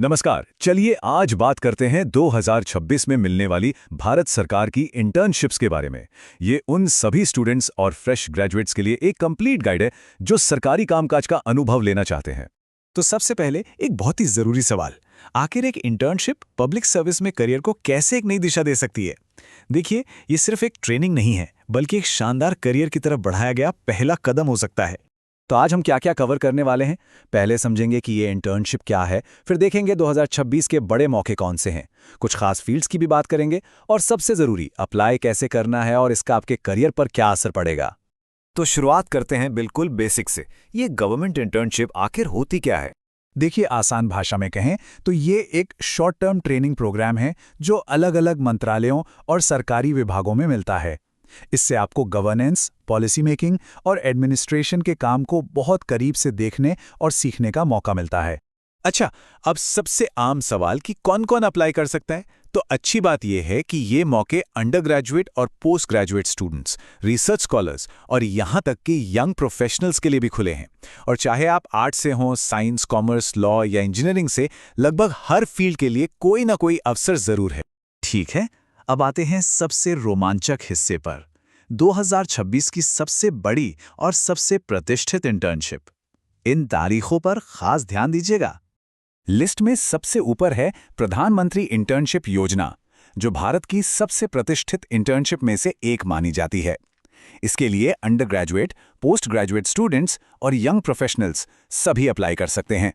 नमस्कार। चलिए आज बात करते हैं 2026 में मिलने वाली भारत सरकार की इंटर्नशिप्स के बारे में। ये उन सभी स्टूडेंट्स और फ्रेश ग्रेजुएट्स के लिए एक कंप्लीट गाइड है जो सरकारी कामकाज का अनुभव लेना चाहते हैं। तो सबसे पहले एक बहुत ही जरूरी सवाल, आखिर एक इंटर्नशिप पब्लिक सर्विस में करियर को कैसे एक नई दिशा दे सकती है? देखिए, ये सिर्फ एक ट्रेनिंग नहीं है, बल्कि एक शानदार करियर की तरफ बढ़ाया गया पहला कदम हो सकता है। तो आज हम क्या क्या कवर करने वाले हैं? पहले समझेंगे कि ये इंटर्नशिप क्या है, फिर देखेंगे 2026 के बड़े मौके कौन से हैं, कुछ खास फील्ड्स की भी बात करेंगे और सबसे ज़रूरी अप्लाई कैसे करना है और इसका आपके करियर पर क्या असर पड़ेगा। तो शुरुआत करते हैं बिल्कुल बेसिक से। ये गवर्नमेंट इंटर्नशिप आखिर होती क्या है? देखिए, आसान भाषा में कहें तो ये एक शॉर्ट टर्म ट्रेनिंग प्रोग्राम है जो अलग अलग मंत्रालयों और सरकारी विभागों में मिलता है। इससे आपको गवर्नेंस, पॉलिसी मेकिंग और एडमिनिस्ट्रेशन के काम को बहुत करीब से देखने और सीखने का मौका मिलता है। अच्छा, अब सबसे आम सवाल कि कौन कौन अप्लाई कर सकता है? तो अच्छी बात यह है कि ये मौके अंडर ग्रेजुएट और post graduate students, research scholars और यहाँ तक कि यंग प्रोफेशनल्स के लिए भी खुले हैं। और चाहे आप आर्ट्स से हों, साइंस, कॉमर्स, लॉ या इंजीनियरिंग से, लगभग हर फील्ड के लिए कोई ना कोई अवसर जरूर है। ठीक है, अब आते हैं सबसे रोमांचक हिस्से पर, 2026 की सबसे बड़ी और सबसे प्रतिष्ठित इंटर्नशिप। इन तारीखों पर खास ध्यान दीजिएगा। लिस्ट में सबसे ऊपर है प्रधानमंत्री इंटर्नशिप योजना, जो भारत की सबसे प्रतिष्ठित इंटर्नशिप में से एक मानी जाती है। इसके लिए under graduate, post graduate students और यंग प्रोफेशनल्स सभी अप्लाई कर सकते हैं।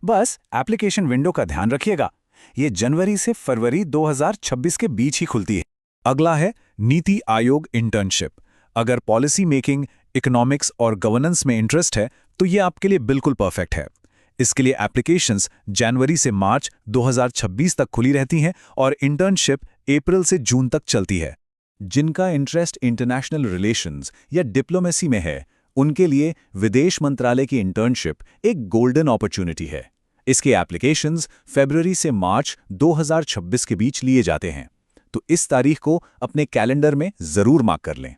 बस एप्लीकेशन विंडो का ध्यान रखिएगा, ये जनवरी से फरवरी 2026 के बीच ही खुलती है। अगला है नीति आयोग इंटर्नशिप। अगर पॉलिसी मेकिंग, इकोनॉमिक्स और गवर्नेंस में इंटरेस्ट है तो ये आपके लिए बिल्कुल परफेक्ट है। इसके लिए एप्लीकेशंस जनवरी से मार्च 2026 तक खुली रहती हैं और इंटर्नशिप अप्रैल से जून तक चलती है। जिनका इंटरेस्ट इंटरनेशनल रिलेशंस या डिप्लोमेसी में है, उनके लिए विदेश मंत्रालय की इंटर्नशिप एक गोल्डन अपॉर्चुनिटी है। इसके एप्लीकेशंस फरवरी से मार्च 2026 के बीच लिए जाते हैं, तो इस तारीख को अपने कैलेंडर में जरूर मार्क कर लें।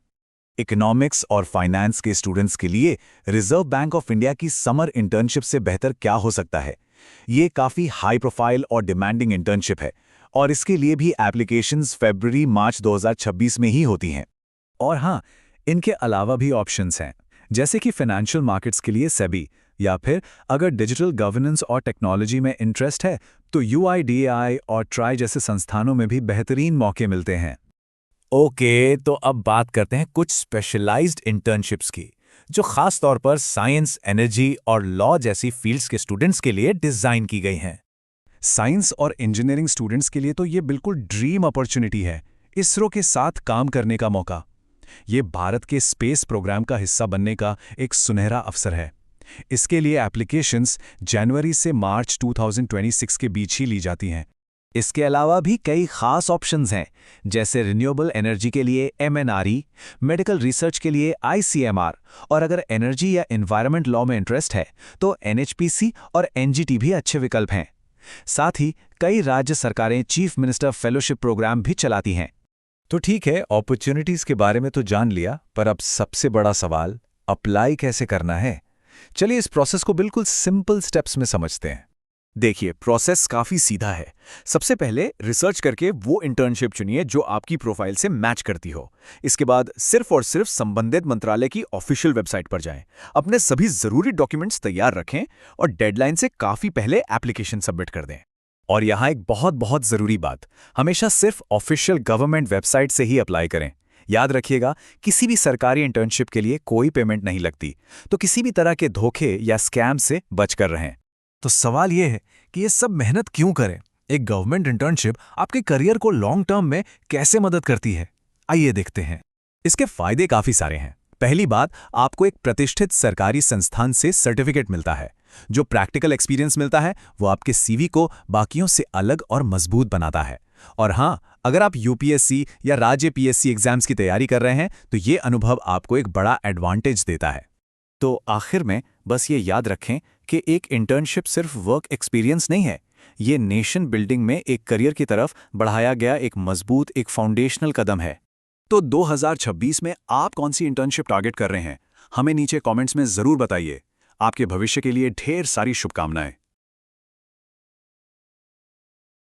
इकोनॉमिक्स और फाइनेंस के स्टूडेंट्स के लिए रिजर्व बैंक ऑफ इंडिया की समर इंटर्नशिप से बेहतर क्या हो सकता है। ये काफ़ी हाई प्रोफाइल और डिमांडिंग इंटर्नशिप है और इसके लिए भी एप्लीकेशंस फरवरी मार्च 2026 में ही होती हैं। और हाँ, इनके अलावा भी ऑप्शंस हैं, जैसे कि फाइनेंशियल मार्केट्स के लिए सेबी, या फिर अगर डिजिटल गवर्नेंस और टेक्नोलॉजी में इंटरेस्ट है तो UIDAI और ट्राई जैसे संस्थानों में भी बेहतरीन मौके मिलते हैं। ओके, तो अब बात करते हैं कुछ स्पेशलाइज्ड इंटर्नशिप्स की, जो खास तौर पर साइंस, एनर्जी और लॉ जैसी फील्ड्स के स्टूडेंट्स के लिए डिजाइन की गई हैं। साइंस और इंजीनियरिंग स्टूडेंट्स के लिए तो ये बिल्कुल ड्रीम अपॉर्चुनिटी है, इसरो के साथ काम करने का मौका। ये भारत के स्पेस प्रोग्राम का हिस्सा बनने का एक सुनहरा अवसर है। इसके लिए एप्लीकेशंस जनवरी से मार्च 2026 के बीच ही ली जाती हैं। इसके अलावा भी कई खास ऑप्शंस हैं, जैसे रिन्यूएबल एनर्जी के लिए MNRE, मेडिकल रिसर्च के लिए ICMR, और अगर एनर्जी या एनवायरनमेंट लॉ में इंटरेस्ट है तो NHPC और NGT भी अच्छे विकल्प हैं। साथ ही कई राज्य सरकारें चीफ मिनिस्टर फेलोशिप प्रोग्राम भी चलाती हैं। तो ठीक है, अपॉर्चुनिटीज़ के बारे में तो जान लिया, पर अब सबसे बड़ा सवाल, अप्लाई कैसे करना है। चलिए इस प्रोसेस को बिल्कुल सिंपल स्टेप्स में समझते हैं। देखिए, प्रोसेस काफ़ी सीधा है। सबसे पहले रिसर्च करके वो इंटर्नशिप चुनिए जो आपकी प्रोफाइल से मैच करती हो। इसके बाद सिर्फ और सिर्फ संबंधित मंत्रालय की ऑफिशियल वेबसाइट पर जाएं। अपने सभी ज़रूरी डॉक्यूमेंट्स तैयार रखें और डेडलाइन से काफ़ी पहले एप्लीकेशन सबमिट कर दें। और यहाँ एक बहुत ज़रूरी बात, हमेशा सिर्फ ऑफिशियल गवर्नमेंट वेबसाइट से ही अप्लाई करें। याद रखिएगा, किसी भी सरकारी इंटर्नशिप के लिए कोई पेमेंट नहीं लगती, तो किसी भी तरह के धोखे या स्कैम से बचकर रहें। तो सवाल यह है कि ये सब मेहनत क्यों करें? एक गवर्नमेंट इंटर्नशिप आपके करियर को लॉन्ग टर्म में कैसे मदद करती है? आइए देखते हैं। इसके फायदे काफ़ी सारे हैं। पहली बात, आपको एक प्रतिष्ठित सरकारी संस्थान से सर्टिफिकेट मिलता है। जो प्रैक्टिकल एक्सपीरियंस मिलता है वो आपके CV को बाकियों से अलग और मजबूत बनाता है। और हाँ, अगर आप UPSC या राज्य PSC एग्जाम्स की तैयारी कर रहे हैं तो ये अनुभव आपको एक बड़ा एडवांटेज देता है। तो आखिर में बस ये याद रखें कि एक इंटर्नशिप सिर्फ वर्क एक्सपीरियंस नहीं है, ये नेशन बिल्डिंग में एक करियर की तरफ बढ़ाया गया एक मजबूत, एक फाउंडेशनल कदम है। तो 2026 में आप कौन सी इंटर्नशिप टारगेट कर रहे हैं? हमें नीचे कमेंट्स में ज़रूर बताइए। आपके भविष्य के लिए ढेर सारी शुभकामनाएं।